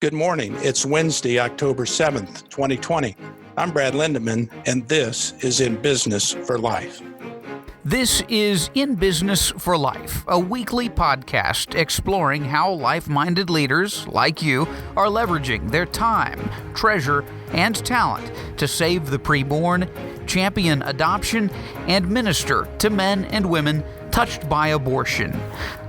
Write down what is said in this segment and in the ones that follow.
Good morning. It's Wednesday, October 7th, 2020. I'm Brad Lindeman, and this is In Business for Life. This is In Business for Life, a weekly podcast exploring how life-minded leaders like you are leveraging their time, treasure, and talent to save the preborn, champion adoption, and minister to men and women touched by abortion.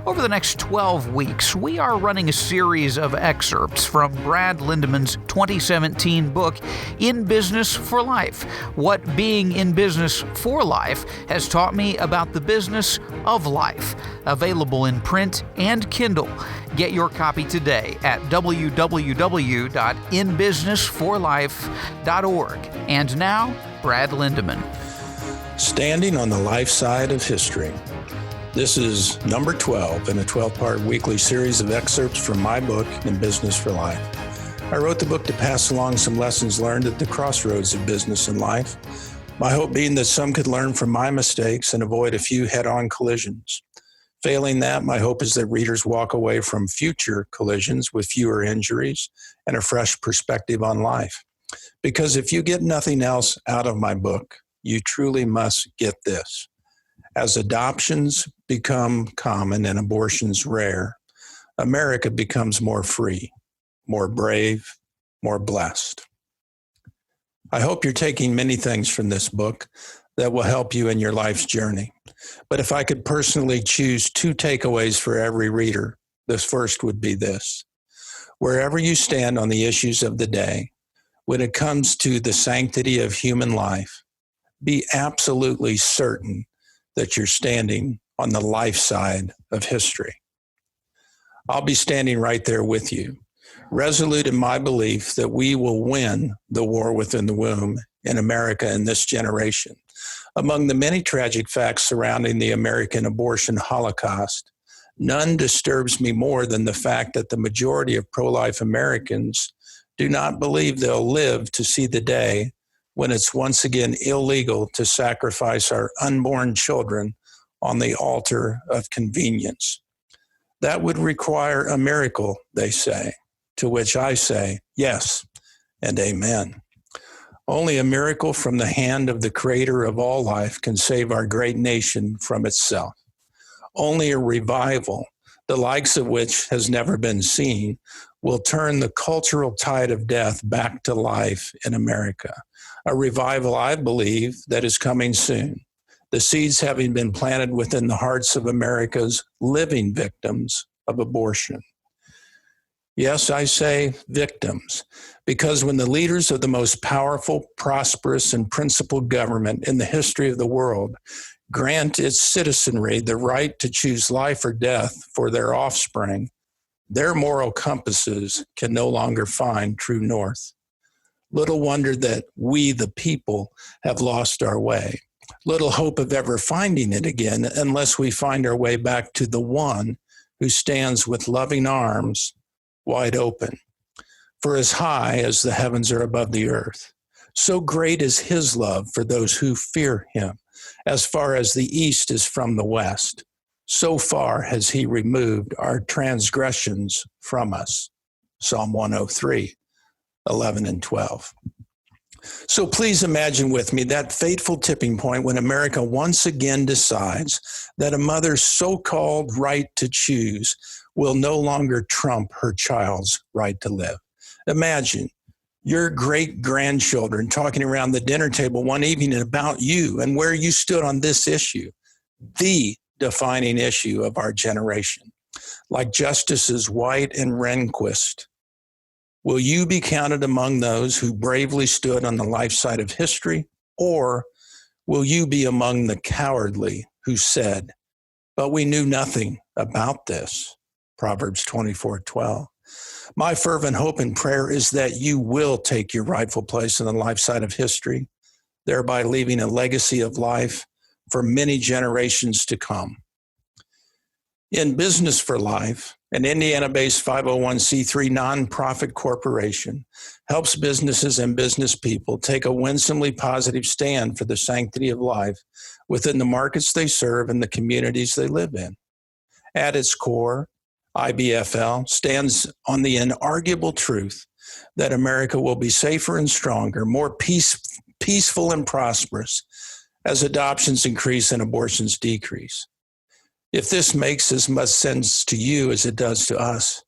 Over the next 12 weeks, we are running a series of excerpts from Brad Lindeman's 2017 book, In Business for Life, What Being in Business for Life Has Taught Me About the Business of Life, available in print and Kindle. Get your copy today at www.inbusinessforlife.org. And now, Brad Lindeman. Standing on the life side of history. This is number 12 in a 12-part weekly series of excerpts from my book, In Business for Life. I wrote the book to pass along some lessons learned at the crossroads of business and life, my hope being that some could learn from my mistakes and avoid a few head-on collisions. Failing that, my hope is that readers walk away from future collisions with fewer injuries and a fresh perspective on life. Because if you get nothing else out of my book, you truly must get this. As adoptions become common and abortions rare, America becomes more free, more brave, more blessed. I hope you're taking many things from this book that will help you in your life's journey. But if I could personally choose two takeaways for every reader, this first would be this. Wherever you stand on the issues of the day, when it comes to the sanctity of human life, be absolutely certain that you're standing on the life side of history. I'll be standing right there with you, resolute in my belief that we will win the war within the womb in America in this generation. Among the many tragic facts surrounding the American abortion holocaust, none disturbs me more than the fact that the majority of pro-life Americans do not believe they'll live to see the day when it's once again illegal to sacrifice our unborn children on the altar of convenience. That would require a miracle, they say, to which I say, yes and amen. Only a miracle from the hand of the creator of all life can save our great nation from itself. Only a revival, the likes of which has never been seen, will turn the cultural tide of death back to life in America. A revival, I believe, that is coming soon. The seeds having been planted within the hearts of America's living victims of abortion. Yes, I say victims, because when the leaders of the most powerful, prosperous, and principled government in the history of the world grant its citizenry the right to choose life or death for their offspring, their moral compasses can no longer find true north. Little wonder that we, the people, have lost our way. Little hope of ever finding it again unless we find our way back to the one who stands with loving arms wide open. For as high as the heavens are above the earth, so great is his love for those who fear him. As far as the east is from the west, so far has he removed our transgressions from us. Psalm 103. 11 and 12. So please imagine with me that fateful tipping point when America once again decides that a mother's so-called right to choose will no longer trump her child's right to live. Imagine your great-grandchildren talking around the dinner table one evening about you and where you stood on this issue, the defining issue of our generation. Like Justices White and Rehnquist, will you be counted among those who bravely stood on the life side of history, or will you be among the cowardly who said, but we knew nothing about this? Proverbs 24:12. My fervent hope and prayer is that you will take your rightful place in the life side of history, thereby leaving a legacy of life for many generations to come. In Business for Life, an Indiana-based 501c3 nonprofit corporation helps businesses and business people take a winsomely positive stand for the sanctity of life within the markets they serve and the communities they live in. At its core, IBFL stands on the inarguable truth that America will be safer and stronger, more peaceful and prosperous as adoptions increase and abortions decrease. If this makes as much sense to you as it does to us,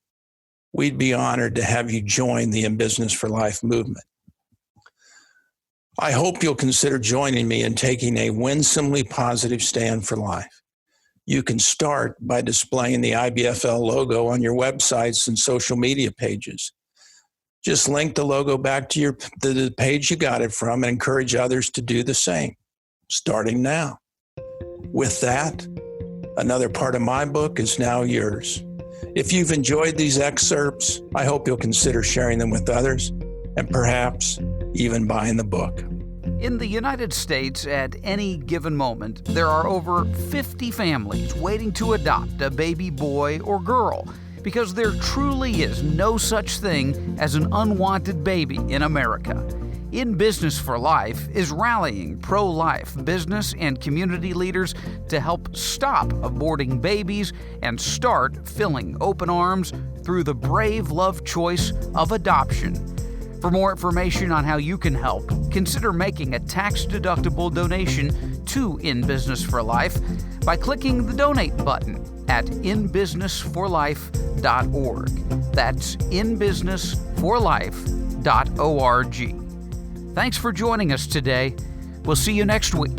we'd be honored to have you join the In Business for Life movement. I hope you'll consider joining me in taking a winsomely positive stand for life. You can start by displaying the IBFL logo on your websites and social media pages. Just link the logo back to the page you got it from and encourage others to do the same, starting now. With that, another part of my book is now yours. If you've enjoyed these excerpts, I hope you'll consider sharing them with others and perhaps even buying the book. In the United States, at any given moment, there are over 50 families waiting to adopt a baby boy or girl because there truly is no such thing as an unwanted baby in America. In Business for Life is rallying pro-life business and community leaders to help stop aborting babies and start filling open arms through the brave love choice of adoption. For more information on how you can help, consider making a tax-deductible donation to In Business for Life by clicking the donate button at inbusinessforlife.org. That's inbusinessforlife.org. Thanks for joining us today. We'll see you next week.